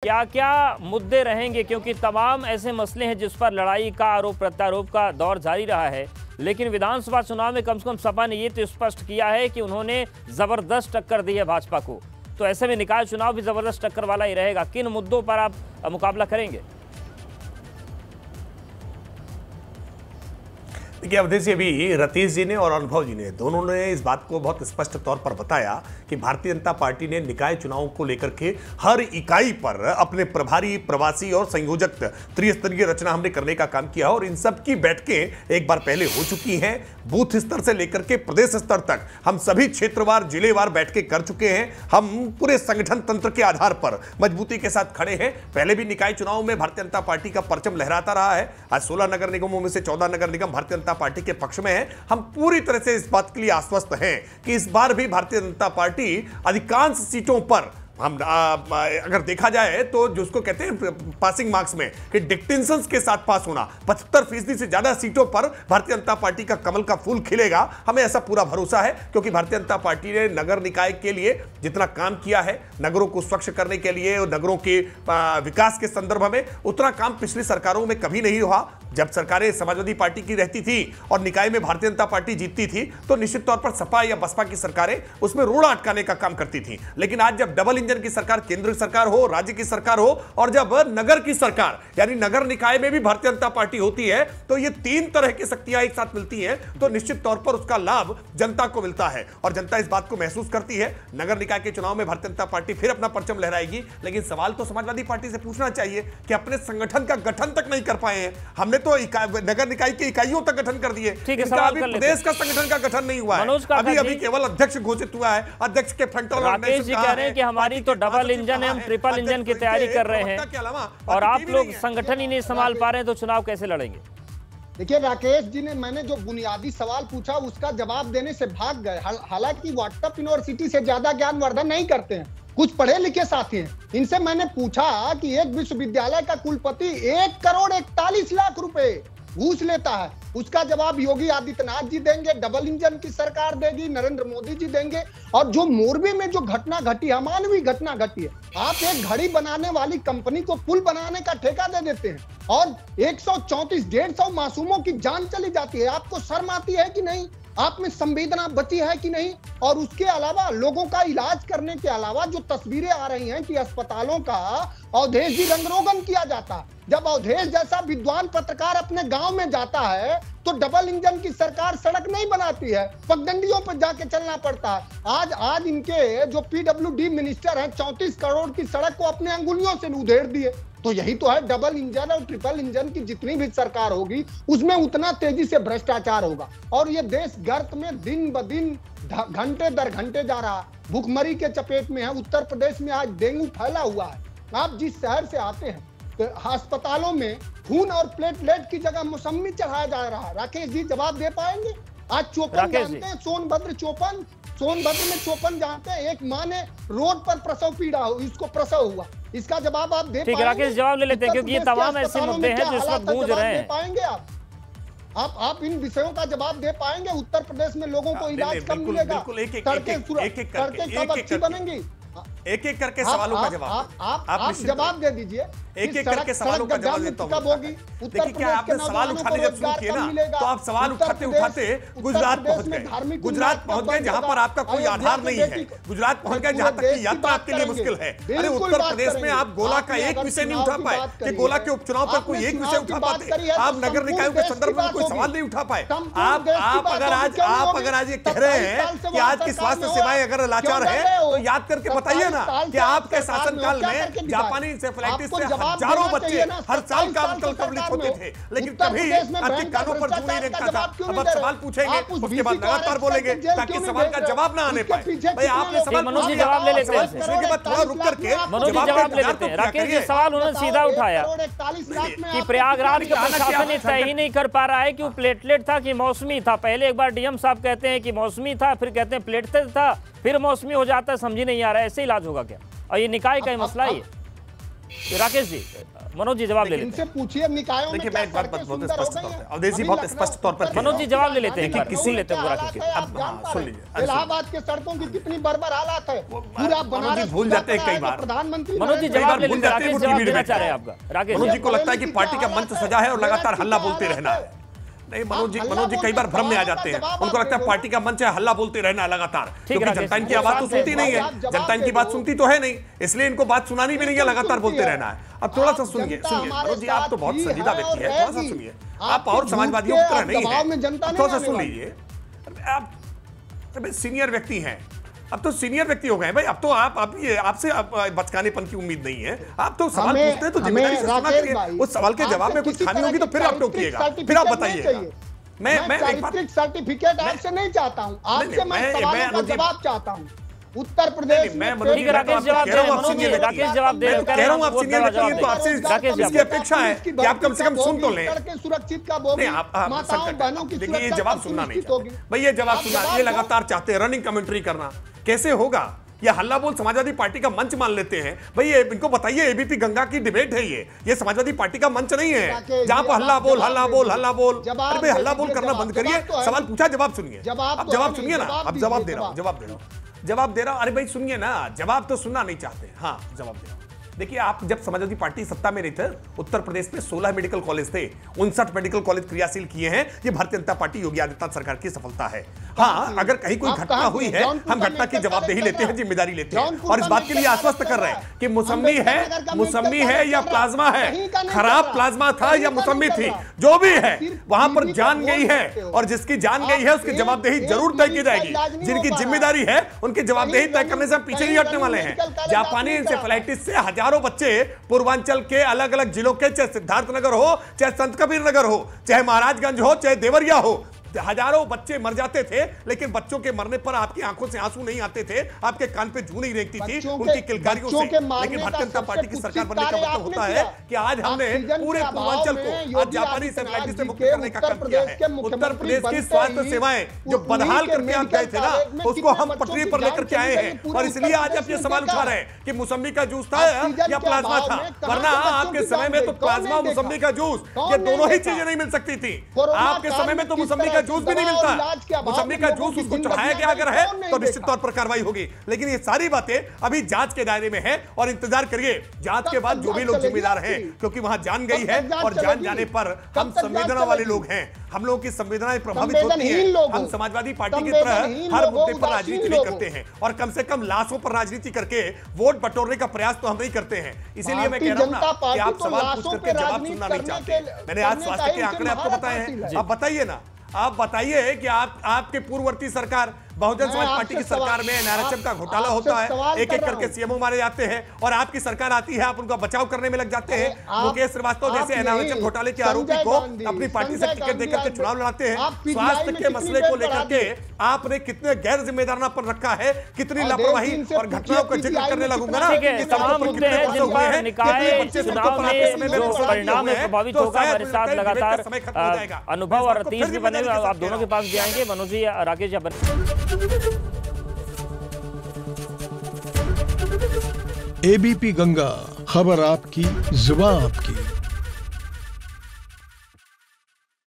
क्या क्या मुद्दे रहेंगे, क्योंकि तमाम ऐसे मसले हैं जिस पर लड़ाई का आरोप प्रत्यारोप का दौर जारी रहा है। लेकिन विधानसभा चुनाव में कम से कम सपा ने ये तो स्पष्ट किया है कि उन्होंने जबरदस्त टक्कर दी है भाजपा को। तो ऐसे में निकाय चुनाव भी जबरदस्त टक्कर वाला ही रहेगा। किन मुद्दों पर आप मुकाबला करेंगे? देखिए, अवधेश जी, अभी रतीश जी ने और अनुभव जी ने दोनों ने इस बात को बहुत स्पष्ट तौर पर बताया कि भारतीय जनता पार्टी ने निकाय चुनाव को लेकर के हर इकाई पर अपने प्रभारी, प्रवासी और संयोजक त्रिस्तरीय रचना हमने करने का काम किया और इन सब की बैठकें एक बार पहले हो चुकी हैं। बूथ स्तर से लेकर के प्रदेश स्तर तक हम सभी क्षेत्रवार, जिलेवार बैठकें कर चुके हैं। हम पूरे संगठन तंत्र के आधार पर मजबूती के साथ खड़े हैं। पहले भी निकाय चुनाव में भारतीय जनता पार्टी का परचम लहराता रहा है। आज 16 नगर निगमों में से 14 नगर निगम भारतीय जनता पार्टी के पक्ष में है। हम पूरी तरह से इस बात के लिए आश्वस्त हैं कि इस बार भी भारतीय जनता पार्टी अधिकांश सीटों पर हम अगर देखा जाए तो जिसको कहते हैं पासिंग मार्क्स में कि डिस्टिंक्शंस के साथ पास होना, 75% से ज्यादा सीटों पर भारतीय जनता पार्टी का कमल का फूल खिलेगा। हमें ऐसा पूरा भरोसा है क्योंकि भारतीय जनता पार्टी ने नगर निकाय के लिए जितना काम किया है, नगरों को स्वच्छ करने के लिए और नगरों के विकास के संदर्भ में, उतना काम पिछली सरकारों में कभी नहीं हुआ। जब सरकारें समाजवादी पार्टी की रहती थी और निकाय में भारतीय जनता पार्टी जीतती थी तो निश्चित तौर पर सपा या बसपा की सरकारें उसमें रोड़ा अटकाने का काम करती थी। लेकिन आज जब डबल इंजन की सरकार, केंद्र सरकार हो, राज्य की सरकार हो और जब नगर की सरकार यानी नगर निकाय में भी भारतीय जनता पार्टी होती है तो ये तीन तरह की शक्तियां एक साथ मिलती हैं तो निश्चित तौर पर उसका लाभ जनता को मिलता है और जनता इस बात को महसूस करती है। नगर निकाय के चुनाव में भारतीय जनता पार्टी फिर अपना परचम लहराएगी। लेकिन सवाल तो समाजवादी पार्टी से पूछना चाहिए कि अपने संगठन का गठन तक नहीं कर पाए हैं। हमने तो नगर निकाय की इकाइयों तक गठन कर दिए, अभी प्रदेश का संगठन का गठन नहीं हुआ है। अभी केवल अध्यक्ष घोषित हुआ है। अध्यक्ष के फ्रंटल राकेश जी कह रहे हैं कि हमारी तो डबल इंजन है, हम ट्रिपल इंजन की तैयारी कर रहे हैं और आप लोग संगठन ही नहीं संभाल पा रहे हैं, तो चुनाव कैसे लड़ेंगे? देखिए राकेश जी ने मैंने जो बुनियादी सवाल पूछा उसका जवाब देने से भाग गए। हालांकि व्हाट्सएप यूनिवर्सिटी से ज्यादा ज्ञानवर्धन नहीं करते हैं, कुछ पढ़े लिखे साथी हैं। इनसे मैंने पूछा कि एक विश्वविद्यालय का कुलपति 1,41,00,000 रुपए घूस लेता है, उसका जवाब योगी आदित्यनाथ जी देंगे, डबल इंजन की सरकार देगी, नरेंद्र मोदी जी देंगे। और जो मोरबी में जो घटना घटी, अमानवीय घटना घटी है, आप एक घड़ी बनाने वाली कंपनी को पुल बनाने का ठेका दे देते हैं और 134-150 मासूमों की जान चली जाती है। आपको शर्म आती है कि नहीं? आप में संवेदना बची है कि नहीं? और उसके अलावा लोगों का इलाज करने के अलावा जो तस्वीरें आ रही हैं कि अस्पतालों का अवधेश जी रंगरोगन किया जाता है। जब अवधेश जैसा विद्वान पत्रकार अपने गांव में जाता है तो डबल इंजन की सरकार सड़क नहीं बनाती है, पगडंडियों पर जाके चलना पड़ता है। आज इनके जो पीडब्ल्यूडी मिनिस्टर हैं 34 करोड़ की सड़क को अपने अंगुलियों से उधेड़ दिए। तो यही तो है, डबल इंजन और ट्रिपल इंजन की जितनी भी सरकार होगी उसमें उतना तेजी से भ्रष्टाचार होगा और ये देश गर्त में दिन ब दिन घंटे दर घंटे जा रहा, भूखमरी के चपेट में है। उत्तर प्रदेश में आज डेंगू फैला हुआ है। आप जिस शहर से आते हैं तो अस्पतालों में खून और प्लेटलेट की जगह मौसमी चढ़ाया जा रहा है। राकेश जी जवाब दे पाएंगे? आज चौपन जानते हैं, सोनभद्र में चौपन जानते हैं, एक माँ ने रोड पर प्रसव पीड़ा हो, इसको प्रसव हुआ, इसका जवाब आप दे पाएंगे? राकेश जवाब ले लेते हैं क्योंकि ये तमाम ऐसे मुद्दे हैं जिस वक्त गूंज रहे हैं। पाएंगे आप इन विषयों का जवाब दे पाएंगे? उत्तर प्रदेश में लोगों को इलाज कब मिलेगा? सड़कें कब अच्छी बनेंगी? एक एक करके सवालों का जवाब आप जवाब दे दीजिए। एक एक करके सवालों का जवाब देता हूं। देखिए, क्या आपने सवाल उठाने जब शुरू किए ना तो आप सवाल उठाते उठाते गुजरात पहुंच गए जहां पर आपका कोई आधार नहीं है। गुजरात पहुंच गए जहां तक की यात्रा आपके लिए मुश्किल है। अरे उत्तर प्रदेश में आप गोला का एक विषय नहीं उठा पाए कि गोला के उपचुनाव पर कोई एक विषय उठा पाते। आप नगर निकायों के संदर्भ में कोई सवाल नहीं उठा पाए। आप अगर आज ये कह रहे हैं कि आज की स्वास्थ्य सेवाएं अगर लाचार है तो याद करके बताइए ना कि आपके शासनकाल में जापानी इंसेफेलाइटिस से हजारों बच्चे हर साल कवलित होते थे, लेकिन कभी आपके कानों पर जू नहीं रखता था। अब आप सवाल पूछेंगे उसके बाद लगातार बोलेंगे ताकि सवाल का जवाब ना आने पाए। भाई आपने सवाल मनोज जी जवाब ले लेते हैं, उसके बाद थोड़ा रुक करके मनोज जी जवाब ले लेते हैं। राकेश जी सवाल उन्होंने सीधा उठाया कि प्रयागराज का प्रशासन तय ही नहीं कर पा रहा है कि वो प्लेटलेट था कि मौसमी था। पहले एक बार डीएम साहब कहते हैं कि मौसमी था, फिर कहते हैं प्लेटलेट था, फिर मौसमी हो जाता है, समझ नहीं आ रहा है। ऐसे इलाज होगा क्या? और ये निकाय का मसला ही है। राकेश जी, मनोज जी जवाब ले लेते इनसे पूछिए निकायों में देखिए, क्या मैं एक बात सड़कें बहुत सुंदर हो स्पष्ट गई तौर हैं। पे, अवधेश जी बहुत अभी स्पष्ट तौर पर लखनऊ- मनोज जी जवाब ले लेते हैं, लखनऊ किसी लेते हैं पूरा के क्योंकि हालात है, अब, आप जानते सुन हैं। लीजिए, इलाहाबाद के सड़कों की कितनी बर्बर हालात है। पूरा मनोज जी बनारस भूल जाते हैं कई बार। प्रधानमंत्री मनोज जी नरेंद्र जवाब ले भूल लेते हैं, जाते हैं, राकेश वो जवाब टीवी देना डिबेट चाह रहे हैं है। आपका। राकेश मनोज जी जी को लगता है कि पार्टी का मंच सजा है और लगातार हल्ला बोलते रहना है। नहीं, मनोज जी कई बार भ्रम में आ जाते हैं। उनको लगता है पार्टी का मंच है, हल्ला बोलते रहना लगातार, क्योंकि जनता इनकी आवाज तो सुनती नहीं है। जनता इनकी बात सुनती तो है नहीं, इसलिए इनको बात सुनानी भी नहीं है, लगातार बोलते रहना है। अब थोड़ा सा सुनिए मनोज जी, आप तो बहुत संजीदा व्यक्ति है, थोड़ा सा सुनिए। आप और समाजवादियों की तरह नहीं है, थोड़ा सा सुन लीजिए। आप सीनियर व्यक्ति हैं, अब तो सीनियर व्यक्ति हो गए भाई। अब तो आपसे बचकानेपन की उम्मीद नहीं है। आप तो सवाल पूछते हैं तो जिम्मेदारी से सुनना चाहिए। उस सवाल के जवाब में कुछ खामी होगी तो फिर आप टोकिएगा, फिर आप बताइएगा। मैं एक बात सर्टिफिकेट आपसे नहीं चाहता हूँ, आपसे मैं सवालों का जवाब चाहता हूँ। उत्तर प्रदेश में ठीक है, राकेश जवाब दे रहे हैं, मनोज जी राकेश जवाब दे रहे हैं, कह रहा हूं आप सीनियर व्यक्ति हैं, तो आपसे इसकी अपेक्षा है कि आप कम से कम सुन तो लें। सुरक्षित का बोगी, माताओं बहनों की देखिए, ये जवाब सुनना नहीं होगी भाई, ये जवाब सुनना, ये लगातार चाहते हैं रनिंग कमेंट्री करना। कैसे होगा? ये हल्ला बोल समाजवादी पार्टी का मंच मान लेते हैं भाई। इनको बताइए, एबीपी गंगा की डिबेट है ये समाजवादी पार्टी का मंच नहीं है जहां पर हल्ला बोल। अरे भाई, हल्ला बोल करना बंद करिए। सवाल पूछा, जवाब सुनिए। अब जवाब सुनिए ना, अब जवाब दे रहा हूं। अरे भाई सुनिए ना, जवाब तो सुनना नहीं चाहते। हाँ, जवाब दे रहा हूं। देखिए, आप जब समाजवादी पार्टी सत्ता में रही थे, उत्तर प्रदेश में 16 मेडिकल कॉलेज थे, 59 मेडिकल कॉलेज क्रियाशील किए हैं। ये भारतीय जनता पार्टी योगी आदित्यनाथ सरकार की सफलता है। हाँ, अगर कहीं कोई घटना हुई है, हम घटना की जवाबदेही लेते हैं, जिम्मेदारी लेते हैं, और इस बात के लिए आश्वस्त कर रहे हैं कि मौसमी है या प्लाज्मा है, खराब प्लाज्मा था या मौसमी थी, जो भी है वहां पर जान गई है, और जिसकी जान गई है उसकी जवाबदेही जरूर तय की जाएगी। जिनकी जिम्मेदारी है उनकी जवाबदेही तय करने से हम पीछे नहीं हटने वाले हैं। जापानी इंसेफेलाइटिस से हजारों बच्चे पूर्वांचल के अलग अलग जिलों के, चाहे सिद्धार्थनगर हो, चाहे संत कबीर नगर हो, चाहे महाराजगंज हो, चाहे देवरिया हो, हजारों बच्चे मर जाते थे। लेकिन बच्चों के मरने पर आपकी आंखों से आंसू नहीं आते थे, आपके कान पे जू नहीं रेंगती थी उनकी किलकारियों से। लेकिन भारतीय जनता पार्टी की सरकार बनने का मतलब होता है कि आज हमने पूरे पूर्वांचल को आज जापानी इंसेफेलाइटिस से मुक्त करने का काम किया है। उत्तर प्रदेश की स्वास्थ्य सेवाएं जो बदहाल करके आप गए थे ना, उसको हम पटरी पर लेकर के आए हैं। और इसलिए आज आप ये सवाल उठा रहे हैं कि मौसमी का जूस था या प्लाज्मा था, वरना आपके समय में तो प्लाज्मा और मौसमी का जूस, ये दोनों ही चीजें नहीं मिल सकती थी। आपके समय में तो मौसमी का जूस भी नहीं मिलता। मौसमी का जूस उसको चढ़ाया गया अगर है तो निश्चित तौर पर कार्रवाई होगी। लेकिन ये सारी बातें अभी जांच के दायरे में है, और इंतजार करिए जांच के बाद जो भी लोग जिम्मेदार हैं, क्योंकि वहां जान गई है, और जान जाने पर हम संवेदना वाले लोग हैं, हम लोगों की संवेदनाएं प्रभावित होती हैं। हम समाजवादी पार्टी की तरह हर मुद्दे पर राजनीति नहीं करते हैं, और कम से कम लाशों पर राजनीति करके वोट बटोरने का प्रयास तो हम नहीं करते हैं। इसीलिए मैं कह रहा हूं ना कि आप सवाल पूछ करके जवाब सुनना नहीं चाहते। मैंने आज स्वास्थ्य के आंकड़े आपको बताए हैं, आप बताइए ना, आप बताइए कि आपके पूर्ववर्ती सरकार बहुजन समाज पार्टी की सरकार में एनआरएचएम का घोटाला होता है, एक एक करके सीएमओ मारे जाते हैं, और आपकी सरकार आती है, आप उनका बचाव करने में लग जाते हैं। मुकेश श्रीवास्तव जैसे एनआरएचएम घोटाले के आरोपी को अपनी पार्टी से टिकट देकर के चुनाव लड़ाते हैं। स्वास्थ्य के मसले को लेकर के आपने कितने गैर जिम्मेदारापन रखा है, कितनी लापरवाही और घटनाओं का जिक्र करने लगूंगा ना। तमाम मुद्दे हैं जिन पर निकाय चुनाव में जो परिणाम है प्रभावित होगा। हमारे साथ लगातार अनुभव और रतीश भी बने, आप दोनों के पास भी आएंगे, मनोज जी, राकेश जी। एबीपी गंगा, खबर आपकी, जुबान आपकी।